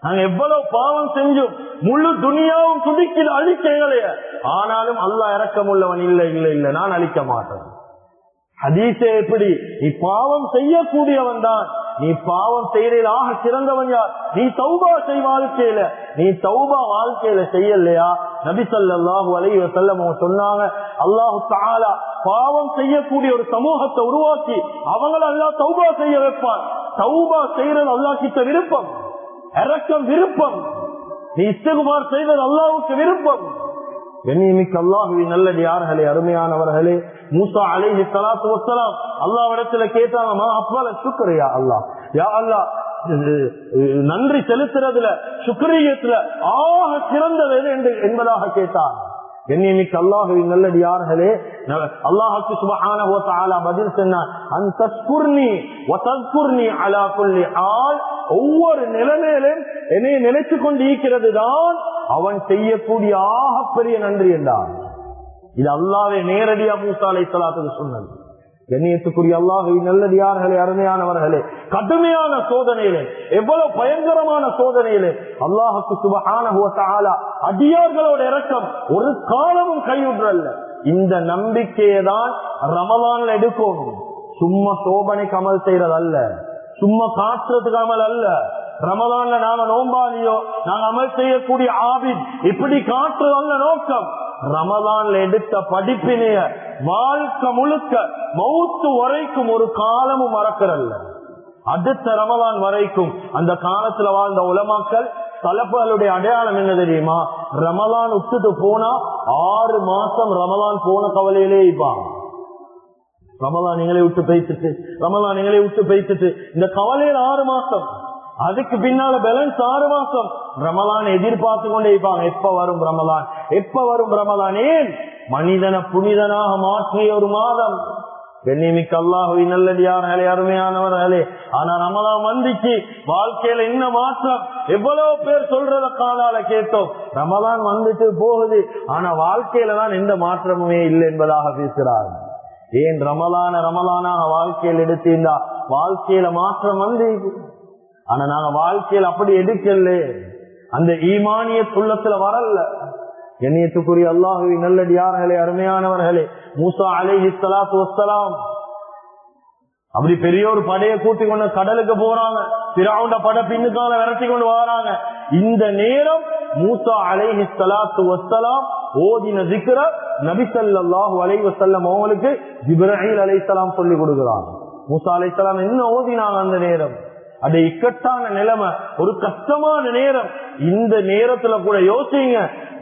[SPEAKER 1] நாங்க எவ்வளவு பாவம் செஞ்சும் முழு துனியாவும் துடிக்கிற அழிக்கைகளே, ஆனாலும் அல்லாஹ் இரக்கமுள்ளவன். இல்ல இல்ல இல்ல, நான் அழிக்க மாட்டேன். ஹதீஸே எப்படி? நீ பாவம் செய்யக்கூடியவன் தான், நீ பாவம் செய்யறதில் ஆக சிறந்தவன் யார்? நீ தௌபா செய் வாழ்க்கையில. நீ தௌபா வாழ்க்கையில செய்யலையா? நபி ஸல்லல்லாஹு அலைஹி வஸல்லம் சொன்னாங்க, அல்லாஹு தஆலா பாவம் செய்யக்கூடிய ஒரு சமூகத்தை உருவாக்கி அவங்கள அல்லாஹ் தௌபா செய்ய வைப்பான். தௌபா செய்யறது அல்லாஹ் கிட்ட விருப்பம், இரக்கம் விருப்பம். நீ இஸ்திக்பார் செய்வது அல்லாஹ்வுக்கு விருப்பம். கண்ணியமிக்க அல்லாஹ்வின் நல்லடியார்களே, அருமையானவர்களே, மூசா அலைஹி ஸலாத்து வஸ்ஸலாம் அல்லாஹ்விடத்துல கேட்டாங்க, மா அஃபல ஷுக்ர் யா அல்லாஹ், யா அல்லாஹ், நன்றி செலுத்துறதுல சுக்ரியத்துல ஆக சிறந்தது என்பதாக கேட்டார். கண்ணியமிக்க அல்லாஹ்வின் நல்லடியார்களே, அல்லாஹ்வுக்கு சுப்ஹானஹு வ தஆலா பதில் சொன்னார், அன் தஸ்குர்னி வ தஸ்குர்னி அலா குல்லி ஹால். ஒவ்வொரு நிலைமையிலும் என்னை நினைச்சு கொண்டு இருக்கிறது தான் அவன் செய்யக்கூடிய ஆகப்பெரிய நன்றி என்றார். இது அல்லாஹ்வே நேரடியா மூசா அலைஹிஸ்ஸலாத்துக்கு சொன்னது. கண்ணியத்துக்குரிய அல்லாஹ்வின் நல்லடியார்களே, அருமையானவர்களே, கடுமையான சோதனையிலே, எவ்வளவு பயங்கரமான சோதனையிலே அல்லாஹ்வுக்கு சுப்ஹானஹு வ தஆலா அடியார்களோட இரக்கம் ஒரு காலமும் கைவிடுறல்ல. இந்த நம்பிக்கையை தான் ரமலான்ல எடுக்கணும். சும்மா சோபனைக்கு அமல் செய்யறது அல்ல, சும்மா காட்டுறதுக்கு அமல் அல்ல. ரமலான்ல நாங்க நோம்பாளியோ நாங்க அமல் செய்யக்கூடிய ஆபித் இப்படி காட்டுறது அல்ல நோக்கம். ரமலான்ல எடுத்த படிப்பினைய வாழ்க்கை முழுக்க மௌத்து வரைக்கும் ஒரு காலமும் மறக்கிறல்ல. அடுத்த ரமலான் வரைக்கும் அந்த காலத்துல வாழ்ந்த உலமாக்கள் தலப்புகளுடைய அடையாளம் என்ன தெரியுமா? ரமலான் விட்டுட்டு போனா 6 மாசம் ரமலான் போன கவலையிலே இருப்பாங்க. ரமலான் நீங்களே விட்டு பேசிட்டு, ரமலான் நீங்களே விட்டு பேசிட்டு, இந்த கவலையில 6 மாசம், அதுக்கு பின்னால பேலன்ஸ் 6 மாசம் ரமலான் எதிர்பார்த்து கொண்டே இருப்பாங்க. எப்ப வரும் ரமலான், எப்ப வரும் ரமலான்? ஏன்? மனிதனை புனிதனாக மாற்றிய ஒரு மாதம். கண்ணியமிக்க அல்லாஹ்வின் நல்லடியார்களே, அருமையானவர்களே, ஆனா ரமலான் வந்துச்சு, வாழ்க்கையில என்ன மாற்றம்? எவ்வளவு பேர் சொல்றத காதால கேட்டோம். ரமலான் வந்துட்டு போகுது, ஆனா வாழ்க்கையில தான் எந்த மாற்றமுமே இல்லை என்பதாக பேசுறாங்க. ஏன்? ரமலானாக வாழ்க்கையில் எடுத்தீங்களா? வாழ்க்கையில மாற்றம் வந்து, ஆனா நாங்க வாழ்க்கையில் அப்படி எடுக்கல. அந்த ஈமானிய உள்ளத்துல வரல. கண்ணியத்துக்குரிய அல்லாஹ்வின் நல்லடியார்களே, அருமையானவர்களே, மூசா அலைஹி ஸலாத்து வஸ்ஸலாம் அப்படி பெரிய ஒரு படையை கூட்டி கொண்டு கடலுக்கு போறாங்க. ஃபிரௌன் படை பின்னுக்கால விரட்டி கொண்டு வராங்க. இந்த நேரம் மூசா அலைஹி ஸலாத்து வஸ்ஸலாம் ஓதின ஸிக்ர நபி ஸல்லல்லாஹு அலைஹி வஸல்லம் அவங்களுக்கு ஜிப்ரீல் அலைஹிஸ்ஸலாம் சொல்லி கொடுக்கிறாங்க. மூசா அலைஹிஸ்ஸலாம் என்ன ஓதினாங்க அந்த நேரம்? அது இக்கட்டான நிலைமை, ஒரு கஷ்டமான நேரம். இந்த நேரத்துல கூட யோசிங்க,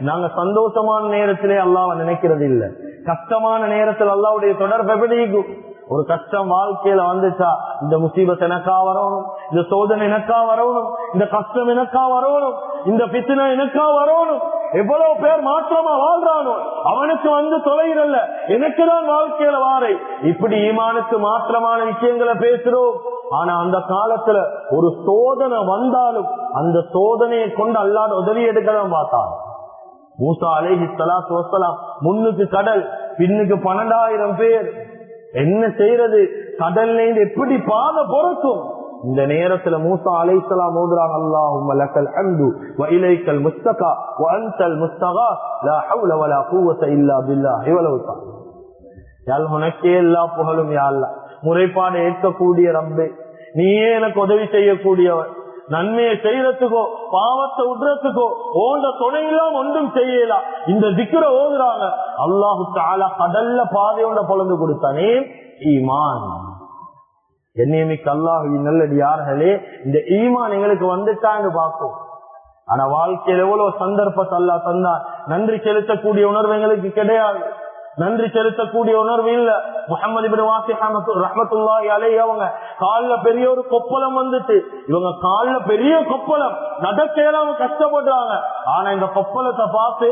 [SPEAKER 1] நாங்க சந்தோஷமான நேரத்திலே அல்லாஹ்வை நினைக்கிறது இல்ல. கஷ்டமான நேரத்தில் அல்லாஹ்வுடைய தொடர்பு எப்படி இருக்கும்? ஒரு கஷ்டம் வாழ்க்கையில வந்துச்சா, இந்த முசீபத் எனக்கா வரணும், இந்த சோதனை எனக்கா வரணும், இந்த கஷ்டம் எனக்கா வரணும், இந்த பித்னா எனக்கா வரணும், எவ்வளவு பேர் மாற்றமா வாழ்றானோ அவனுக்கு தொலைகிறல்ல, எனக்குதான் வாழ்க்கையில வாரை. இப்படி ஈமானுக்கு மாற்றமான விஷயங்களை பேசுறோம். ஆனா அந்த காலத்துல ஒரு சோதனை வந்தாலும் அந்த சோதனையை கொண்டு அல்லாஹ் உதவி எடுக்கதான் பார்த்தான். மூசா அலைஹிஸ்ஸலாத்து வஸ்ஸலாம் முன்னுக்கு கடல், பின்னுக்கு 12,000 பேர். என்ன செய்யறது? கடல்ல எப்படி பாதை பொறுக்கும்? இந்த நேரத்துல மூசா அலைஹிஸ்ஸலாம் ஓதுறாங்க, அல்லாஹும்ம லக்கல் ஹம்து வ இலைக்கல் முஸ்தகா வ அன்தல் முஸ்தகா லா ஹவ்ல வலா குவத இல்லா பில்லாஹ். இவ்வளவு தான். யா அல்லாஹ், உனக்கே எல்லா புகழும். யா அல்லாஹ், முறைப்பாடு ஏற்கக்கூடிய ரப்பே, நீயே எனக்கு உதவி செய்யக்கூடியவர். நன்மையை செய்யறதுக்கோ பாவத்தை விடுறதுக்கோ ஓண்ட துணையெல்லாம் ஒன்றும் செய்யலாம். இந்த திக்ர ஓதுறாங்க. அல்லாஹு தஆலா கடல்ல பாதையோட பொழந்து கொடுத்தானே ஈமான். என்னையமிக்கு அல்லாஹுவின் நல்லடியார்களே, இந்த ஈமான் எங்களுக்கு வந்துட்டான்னு பார்ப்போம். ஆனா வாழ்க்கையில் எவ்வளவு சந்தர்ப்பத்தை அல்லாஹ் தந்தான். நன்றி செலுத்தக்கூடிய உணர்வு எங்களுக்கு கிடையாது. நன்றி செலுத்தக்கூடிய உணர்வு இல்ல. முஹம்மது இப்னு வாசிஹ் ரஹ்மத்துல்லாஹி அலைஹி அவங்க கால்ல பெரிய ஒரு கொப்பளம் வந்துட்டு, இவங்க கால்ல பெரிய கொப்பளம் நடக்கையெல்லாம் கஷ்டப்படுறாங்க. ஆனா இந்த கொப்பளத்தை பார்த்து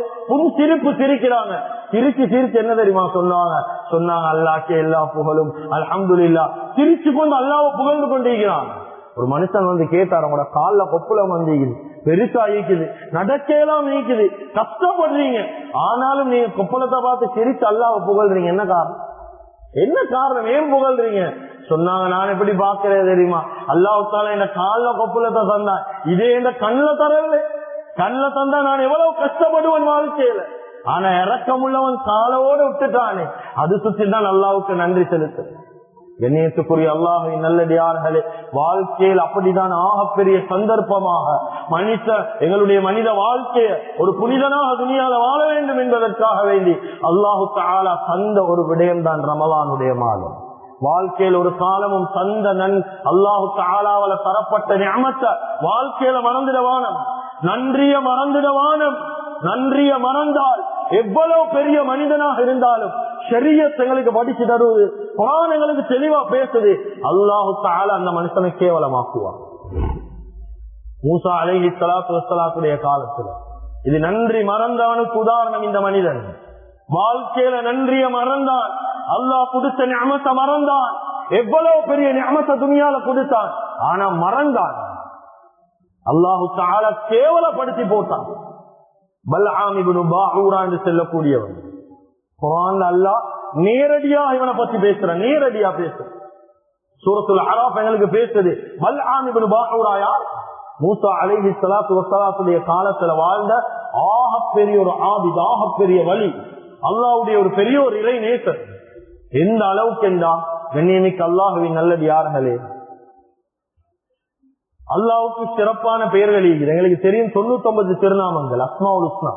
[SPEAKER 1] சிரிப்பு சிரிக்கிறாங்க. சிரிச்சு என்ன தெரியுமா சொன்னாங்க அல்லாஹ்க்கே எல்லா புகழும், அல்ஹம்துலில்லாஹ். சிரிச்சு கொண்டு அல்லாஹ்வை புகழ்ந்து கொண்டிருக்கிறாங்க. ஒரு மனுஷன் கேட்டார், அவங்களோட கால்ல கொப்பளம் வந்துக்குது, பெருசா ஈக்குது, நடக்கையெல்லாம் நீக்குது, கஷ்டப்படுறீங்க, ஆனாலும் நீங்க கொப்பளத்தை பார்த்து சிரிச்சு அல்லாஹ்வை புகழ்றீங்க, என்ன காரணம்? என்ன காரணம்? ஏன் புகழ்றீங்க? சொன்னாங்க, நான் எப்படி பாக்குறது தெரியுமா, அல்லாஹ் தாலா இந்த கால்ல கொப்பளத்தை தந்தான், இதே இந்த கண்ணுல தரல. கண்ணுல தந்தா நான் எவ்வளவு கஷ்டப்படுவேன் வாழ்க்கையில. ஆனா இறக்கமுள்ளவன் காலோடு விட்டுட்டானே, அது சுற்றி தான் அல்லாஹ்வுக்கு நன்றி செலுத்து. கண்ணியத்துக்குரிய அல்லாஹ்வின் நல்லடியார்களே, வாழ்க்கையில் அப்படிதான் ஆகப்பெரிய சந்தர்ப்பமாக எங்களுடைய மனித வாழ்க்கைய ஒரு புனிதனாக துனியால வாழ வேண்டும் என்பதற்காக வேண்டி அல்லாஹு தஆலா தந்த ஒரு விடயம் தான் ரமலானுடைய மாதம். வாழ்க்கையில் ஒரு காலமும் தந்த அல்லாஹு தஆலாவால தரப்பட்ட நிஅமத்தை வாழ்க்கையில மறந்துடவானம், நன்றிய மறந்துடவானம். நன்றிய மறந்தால் எவ்வளவு பெரிய மனிதனாக இருந்தாலும் ஷரியத் எங்களுக்கு படிச்சு தருவது, குர்ஆன் எங்களுக்கு தெளிவா பேசுது, அல்லாஹு தஆலா அந்த மனுஷனை கேவலமாக்குவார். மூசா அலைஹிஸ்ஸலாத்து வஸ்ஸலாத்துடைய காலத்துல இது நன்றி மறந்தவனுக்கு உதாரணம். இந்த மனிதன் வாழ்க்கையில நன்றிய மறந்தான், அல்லாஹ் கொடுத்த நிஅமத்தை மறந்தான். எவ்வளவு பெரிய நிஅமத்தை துனியால கொடுத்தான், ஆனா மறந்தான். அல்லாஹு தஆலா கேவலப்படுத்தி போட்டான். பல்ஆம் இப்னு பாஊரா என்று சொல்லக்கூடியவன், குர்ஆன்ல அல்லாஹ் நேரடியா இவனை பத்தி பேசுறான், நேரடியா பேசுறான். சூரத்துல் அராஃப் எங்களுக்கு பேசுது. பல்ஆம் இப்னு பாஊரா யார்? மூசா அலைஹிஸ்ஸலாத்து வஸ்ஸலாத்துடைய காலத்துல வாழ்ந்த ஆகப்பெரிய ஒரு ஆபித், ஆகப்பெரிய வலி, அல்லாஹ்வுடைய ஒரு பெரிய ஒரு இறை நேசர். எந்த அளவுக்கு என்றா, கண்ணியமிக்க அல்லாஹ்வின் நல்லடியார்களே, அல்லாஹ்வுக்கு சிறப்பான பெயர்கள் எங்களுக்கு தெரியும். 99 திருநாமங்கள், அஸ்மாஉல் ஹுஸ்னா.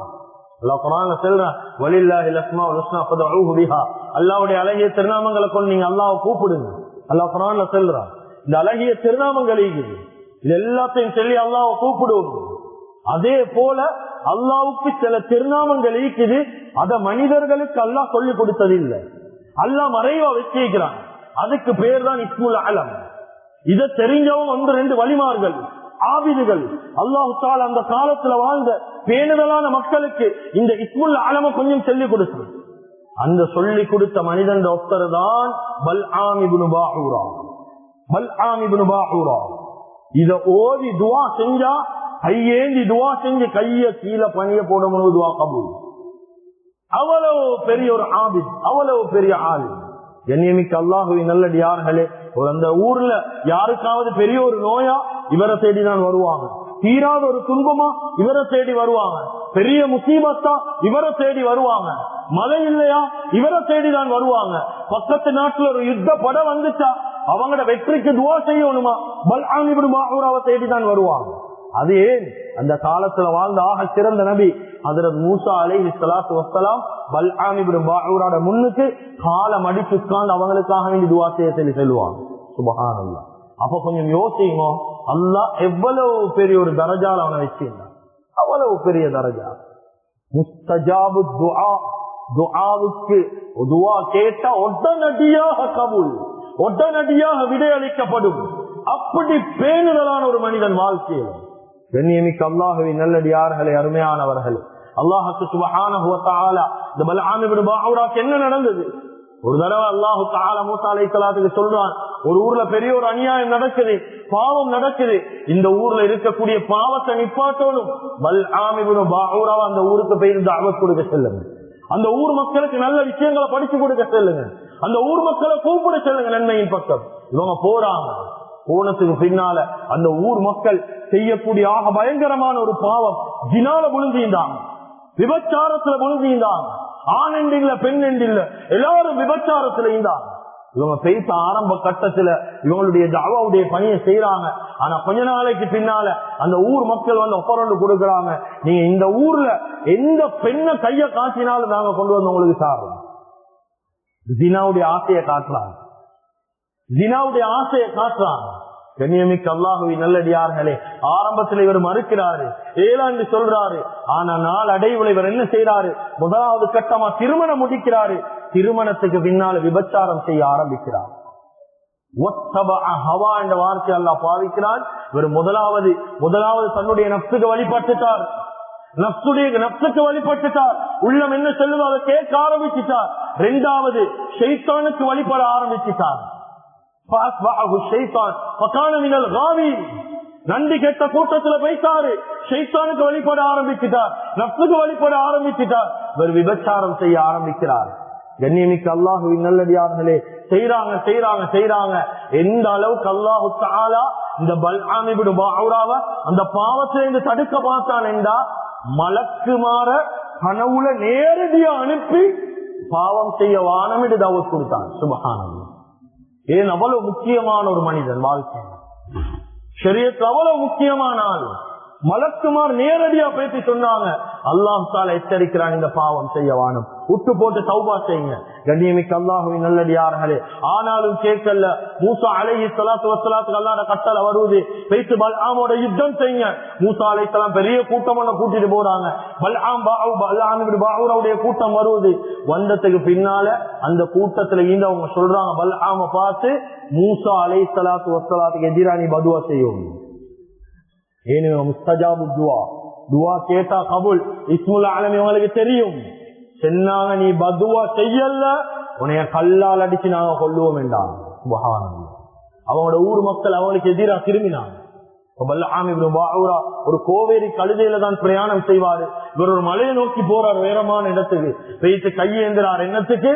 [SPEAKER 1] அல்லாஹ் குர்ஆன்ல சொல்றான், வலில்லாஹில் அஸ்மாஉல் ஹுஸ்னா ஃபதுஊஹு பிஹா. அல்லாஹ்வுடைய அழகிய திருநாமங்களை கொண்டு நீங்க அல்லாஹ்வை கூப்பிடுங்க. அல்லாஹ் குர்ஆன்ல சொல்றான், இந்த அழகிய திருநாமங்கள் இது எல்லாத்தையும் சொல்லி அல்லாஹ்வை கூப்பிடுவோம். அதே போல அல்லாஹ்வுக்கு சில திருநாமங்கள் இருக்குது, அத மனிதர்களுக்கு அல்லாஹ் சொல்லி கொடுத்தது இல்லை, அல்லாஹ் மறைவா வச்சிருக்கிறான். அதுக்கு பேர் தான் இஸ்முல் அலம். இதை தெரிஞ்சவங்க 1-2 வலிமார்கள், ஆபிதுகள், அல்லாஹ் தஆலா அந்த காலத்துல வாழ்ந்த பேணுதலான மக்களுக்கு இந்த இஸ்முல் அலம கொஞ்சம் சொல்லிக் கொடுத்து, அந்த சொல்லி கொடுத்த மனிதன் ஒருத்தர் தான் பல்ஆம் இப்னு பாஊரா. பல்ஆம் இப்னு பாஊரா இத ஓதி துஆ செஞ்சா, கையேந்தி துஆ செஞ்சு கைய கீழே பணிய போடணும், துஆ கபூல். அவ்வளவு பெரிய ஒரு ஆபித், அவ்வளவு பெரிய ஆள். கண்ணியமிக்க அல்லாஹ்வின் நல்லடியார்களே, அந்த ஊர்ல யாருக்காவது பெரிய ஒரு நோயா இவரை தேடிதான் வருவாங்க, தீராத ஒரு துன்பமா இவரை தேடி வருவாங்க, பெரிய முசீபத்தா இவரை தேடி வருவாங்க, மழை இல்லையா இவரை தேடிதான் வருவாங்க, பக்கத்து நாட்டுல ஒரு யுத்த படம் வந்துச்சா அவங்களோட வெற்றிக்கு துஆ செய்யணுமா, பல்ஆம் இப்னு பாஊராவை தேடிதான் வருவாங்க. அது ஏன்? அந்த காலத்துல வாழ்ந்த ஆக சிறந்த நபி ஹஜ்ரத் மூசா அலைஹிஸ்ஸலாத்து வஸ்ஸலாம் பல்ஆம் இப்னு பாஊராட முன்னுக்கு காலை மடிச்சு உட்கார்ந்து அவங்களுக்காக வேண்டி துஆ செய்ய சொல்லி சொல்லுவாங்க. சுப்ஹானல்லாஹ். அப்ப கொஞ்சம் யோசிங்க, அல்லாஹ் எவ்வளவு பெரிய ஒரு தரஜால அவனை வச்சிருந்தான், அவ்வளவு பெரிய தரஜா. முஸ்தஜாபு துஆ, துஆவுக்கு துஆ கேட்டா உடனடியாக கபூல், உடனடியாக விடையளிக்கப்படும். அப்படி பேணுதலான ஒரு மனிதன் வாழ்க்கையில். கண்ணியமிக்க அல்லாஹ்வின் நல்லடியார்களே, அருமையானவர்கள், அல்லாஹ்வுக்கு சுப்ஹானஹு வ தஆலா இந்த பல்ஆம் இப்னு பாஊராக்கு என்ன நடந்தது? ஒரு தடவை அல்லாஹு தஆலா மூசா அலைஹிஸ்ஸலாத்துக்கு சொல்றான், ஒரு ஊர்ல பெரிய ஒரு அநியாயம் நடக்குது, பாவம் நடக்குது, இந்த ஊர்ல இருக்கக்கூடிய பாவத்தை நிப்பாட்டணும். பல்ஆம் இப்னு பாஊராவை அந்த ஊருக்கு போய் தஅவத் கொடுக்க சொல்லுங்க. அந்த ஊர் மக்களுக்கு நல்ல விஷயங்களை படிச்சு கொடுக்க சொல்லுங்க. அந்த ஊர் மக்களை கூப்பிட சொல்லுங்க நன்மையின் பக்கம். இவங்க போறாங்க. போனதுக்கு பின்னால அந்த ஊர் மக்கள் செய்யக்கூடிய ஆக பயங்கரமான ஒரு பாவம், ஜினால முழுந்திருந்தாங்க, விபச்சாரத்துல முழுந்திருந்தாங்க. ஆண் என்றில்ல பெண் என்றில்ல, எல்லாரும் விபச்சாரத்துல இருந்தாங்க. இவங்க பேச ஆரம்ப கட்டத்துல இவங்களுடைய தாவாவுடைய பணியை செய்யறாங்க. ஆனா கொஞ்ச நாளைக்கு பின்னால அந்த ஊர் மக்கள் வந்து ஒப்பரண்டு கொடுக்கறாங்க, நீங்க இந்த ஊர்ல எந்த பெண்ணை கைய காட்டினாலும் நாங்க கொண்டு வந்து உங்களுக்கு சாடுறோம். ஜினாவுடைய ஆசையை காட்டுறாங்க, ஜினாவுடைய ஆசையை காட்டுறாங்க. கண்ணியமிக்க அல்லாஹுவின் நல்லடியார்களே, ஆரம்பத்தில் இவர் மறுக்கிறாரு, ஏழாண்டு சொல்றாரு. ஆனா நாள் அடைவுல இவர் என்ன செய்யறாரு? முதலாவது கட்டமா திருமணம் முடிக்கிறாரு. திருமணத்துக்கு பின்னால விபச்சாரம் செய்ய ஆரம்பிக்கிறார். என்ற வார்த்தை அல்லாஹ் பாவிக்கிறார். இவர் முதலாவது தன்னுடைய நப்சுக்கு வழிபட்டுட்டார், நப்சுக்கு வழிபட்டுட்டார். உள்ளம் என்ன சொல்லுதோ அதை கேட்க ஆரம்பிச்சுட்டார். இரண்டாவது ஷைத்தானுக்கு வழிபட ஆரம்பிச்சுட்டார். நன்றி கெட்ட கூட்டத்துல போயிட்டாரு, ஷைத்தானுக்கு வழிபட ஆரம்பிச்சுட்டார், நப்சுக்கு வழிபட ஆரம்பிச்சுட்டார். இவர் விபச்சாரம் செய்ய ஆரம்பிக்கிறார். கண்ணியமிக்க அல்லாஹுவின் நல்லடியார்களே, செய்யறாங்க. எந்த அளவுக்கு அல்லாஹு தஆலா இந்த பல்ஆம் இப்னு பாஊராவ அந்த பாவத்திலிருந்து தடுக்க பார்த்தான் என்றா, மலக்குமார கனவுல நேரடியா அனுப்பி பாவம் செய்ய வானமிட்டு தாவத் கொடுத்தான். சுப்ஹானல்லாஹ். ஏன் அவ்வளவு முக்கியமான ஒரு மனிதன் வாழ்க்கை, ஷரியத் அவ்வளவு முக்கியமான ஆள். மலக்குமார் நேரடியா பேசி சொன்னாங்க, அல்லாஹ் தஆலா எச்சரிக்கிறான், இந்த பாவம் செய்ய வானம், விட்டு போட்டு தௌபா செய்யுங்க. கண்ணியமிக்க அல்லாஹுவின் நல்லடியார்களே, ஆனாலும் கேட்கல. மூசா அலைஹிஸ்ஸலாத்து வஸ்ஸலாத்துக்கு அல்லாஹ்வோட கட்டளை வருது, பேசி பல்ஆமோட யுத்தம் செய்யுங்க. மூசா அலைஹிஸ்ஸலாம் பெரிய கூட்டமான கூட்டிட்டு போறாங்க. பல்ஆம் இப்னு பாஊராவுடைய கூட்டம் வருது. வந்ததுக்கு பின்னால அந்த கூட்டத்துல இருந்து அவங்க சொல்றாங்க, பல்ஆம பார்த்து, மூசா அலைஹிஸ்ஸலாத்து வஸ்ஸலாத்துக்கு எதிராக நீ பதுவா செய்யும். முஸ்தஜாபு துவா கேட்டா கபுல், இஸ்முல் ஆலம் இவங்களுக்கு தெரியும். சொன்னாங்க, நீ பதுவா செய்யல, உன்னைய கல்லால் அடிச்சு நாங்க கொள்ளுவோம் என்றாங்க. அவங்களோட ஊர் மக்கள் அவங்களுக்கு எதிராக திரும்பினாங்க. பல்ஆம் இப்னு பாஊரா ஒரு கோவேரி கழுதையில தான் பிரயாணம் செய்வாரு. இவர் ஒரு மலையை நோக்கி போறார், உயரமான இடத்துக்கு வைத்து கையேந்திரார். என்னத்துக்கு?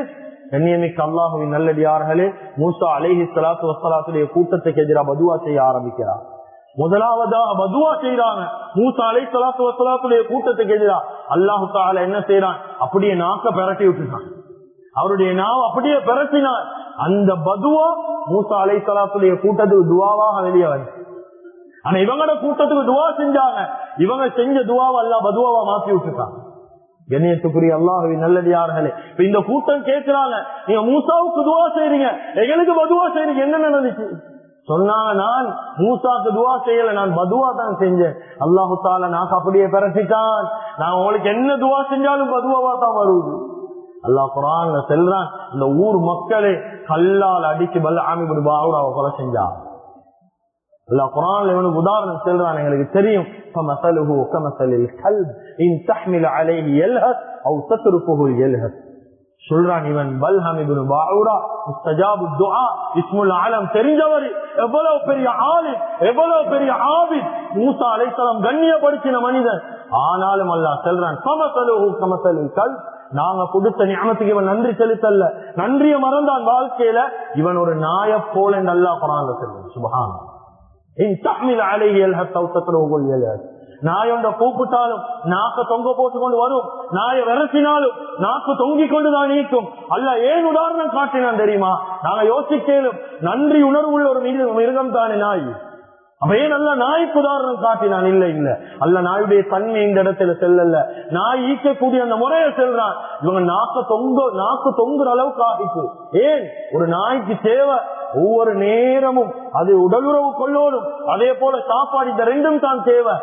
[SPEAKER 1] கண்ணியமிக்க அல்லாஹுவின் நல்லடியார்களே, மூசா அலைஹிஸ்ஸலாத்து வஸ்ஸலாத்துடைய கூட்டத்துக்கு எதிராக பதுவா செய்ய ஆரம்பிக்கிறார். முதலாவதாக பதுவா செய்யறாங்க மூசா அலைஹிஸ்ஸலாத்து வஸ்ஸலாத்துடைய கூட்டத்துக்கு எதிராக. அல்லாஹ் தஆலா என்ன செய்யறான்? அப்படியே நாக்க பெரட்டி விட்டுட்டான். அவருடைய நாவ அப்படியே பெரட்டினார். அந்த பதுவா மூசா அலைஹிஸ்ஸலாத்துடைய கூட்டத்துக்கு துவாவாக வெளியே வந்து, ஆனா இவங்களோட கூட்டத்துக்கு துவா செஞ்சாங்க. இவங்க செஞ்ச துவாவை அல்லாஹ் பதுவாவா மாற்றி விட்டுட்டாங்க. கண்ணியத்துக்குரிய அல்லாஹ்வின் நல்லடியார்களே, இப்ப இந்த கூட்டம் கேட்கிறாங்க, நீங்க மூசாவுக்கு துவா செய்றீங்க, எங்களுக்கு பதுவா செய்றீங்க, என்ன நடந்துச்சு? சொன்னாங்க, நான் மூசாக்கு துவா செய்யல, நான் பதுவா தான் செஞ்சேன். அல்லாஹு தஆலா நாக்கு அப்படியே பெரட்டிட்டான். நான் உங்களுக்கு என்ன துவா செஞ்சாலும் பதுவாவா தான் வருது. அல்லாஹ் குர்ஆன்ல சொல்றான், இந்த ஊர் மக்களே கல்லால் அடிச்சு பல்ஆம் இப்னு பாஊராவை கொலை செஞ்சான். அல்லாஹ் குர்ஆன்ல இவனுக்கு உதாரணம் சொல்றான், எங்களுக்கு தெரியும். ஃபமஸலுஹு கமஸலில் கல்ப் இன் தஹ்மில் அலைஹி யல்ஹஸ் அவ் தத்ருகுஹு யல்ஹஸ். சொல்றான், இவன் பல்ஆம் இப்னு பாஊரா முஸ்தஜாபு துஆ, இஸ்முல் ஆலம் தெரிஞ்சவர், எவ்வளவு பெரிய ஆலிம், எவ்வளவு பெரிய ஆபித், மூசா அலைஹிஸ்ஸலாம் கண்ணியப்படுத்தின மனிதன். ஆனாலும் அல்லாஹ் சொல்றான், ஃபமஸலுஹு கமஸலில் கல்ப், நாங்க கொடுத்த நிஅமத்துக்கு இவன் நன்றி செலுத்தல்ல, நன்றியை மறந்தான் வாழ்க்கையில, இவன் ஒரு நாயை போல என்று அல்லாஹ் குர்ஆன்ல சொல்றான். சுப்ஹானல்லாஹ். இன் தஹ்மில் அலைஹி யல்ஹஸ் அவ் தத்ருகுஹு யல்ஹஸ். நாயொண்ட கூப்பிட்டாலும் நாக்க தொங்க போட்டு கொண்டு வரும், நாய விரட்டினாலும் நாக்கு தொங்கிக் கொண்டுதான் நீக்கும். அல்லாஹ் ஏன் உதாரணம் காட்டினான் தெரியுமா? நாங்க யோசிக்கலும், நன்றி உணர்வுள்ள ஒரு மிருகம் தானே நாய். அப்ப ஏன் அல்ல நாய்க்கு உதாரணம் காட்டினான்? இல்ல அல்ல நாயுடைய தன்மை இந்த இடத்துல செல்லல, நாய் ஈக்கக்கூடிய அந்த முறையை செல்றான். இவங்க நாக்கு தொங்குற அளவுக்கு ஆகிட்டு. ஏன்? ஒரு நாய்க்கு தேவை ஒவ்வொரு நேரமும் அது உடலுறவு கொள்ளோடும், அதே போல சாப்பாடு, இந்த ரெண்டும் தான் தேவை.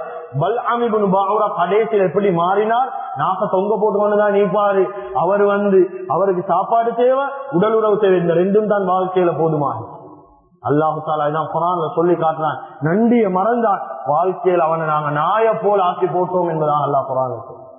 [SPEAKER 1] பல்ஆம் இப்னு பாஊரா கடைசியில் எப்படி மாறினார்? நாக்க தொங்க போட்டுக்கொண்டுதான் நீப்பாரு. அவர் அவருக்கு சாப்பாடு தேவை, உடல் உறவு தேவை, இந்த ரெண்டும் தான் வாழ்க்கையில போதுமா? அல்லாஹு தஆலா இதான் குர்ஆன்ல சொல்லி காட்டினான். நன்றியை மறந்தான், வாழ்க்கையில் அவனை நாங்க நாய போல ஆக்கி போட்டோம் என்பதாக அல்லாஹ் குர்ஆன்ல சொல்றான்.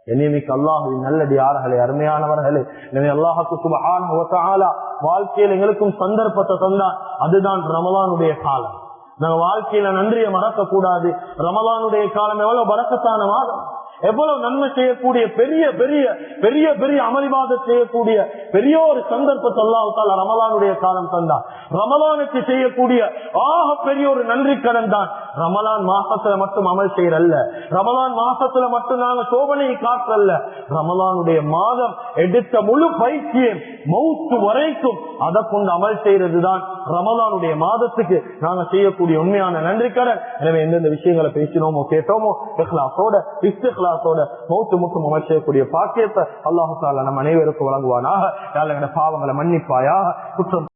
[SPEAKER 1] என்னைமிக்கு அல்லாஹுவின் நல்லடியார்களே, அருமையானவர்களே, எனவே அல்லாஹுக்கு சுப்ஹானஹு வ தஆலா வாழ்க்கையில் எங்களுக்கும் சந்தர்ப்பத்தை தந்தான். அதுதான் ரமலானுடைய காலம். நாங்க வாழ்க்கையில நன்றியை மறக்க கூடாது. ரமலானுடைய காலம் எவ்வளவு பரக்கத்தான மாதம், எவ்வளவு நன்மை செய்யக்கூடிய பெரிய பெரிய பெரிய பெரிய அமளிவாதம் செய்யக்கூடிய பெரிய ஒரு சந்தர்ப்பத்தை அல்லாஹ் தஆலா ரமலானுடைய காலம் தந்தான். ரமலானுக்கு செய்யக்கூடிய ஆக பெரிய ஒரு நன்றி கடன் தான். ரமலான் மாசத்துல மட்டும் அமல் செய்யறல்ல, ரமலான் மாசத்துல மட்டும் நாங்க சோபனையை காற்றல்ல, ரமலானுடைய மாதம் எடுத்த முழு பயிற்சியும் மௌத்து வரைக்கும் அதை கொண்டு அமல் செய்யறதுதான் ரமலானுடைய மாதத்துக்கு நாங்க செய்யக்கூடிய உண்மையான நன்றி கடன். எனவே எந்தெந்த விஷயங்களை பேசினோமோ கேட்டோமோ இஹ்லாஸோட இஸ்திக்லாஸோட மௌத்து முட்டும் அமல் செய்யக்கூடிய பாக்கியத்தை அல்லாஹ் தஆலா நம் அனைவருக்கும் வழங்குவானாக. பாவங்களை மன்னிப்பாயாக, குற்றம்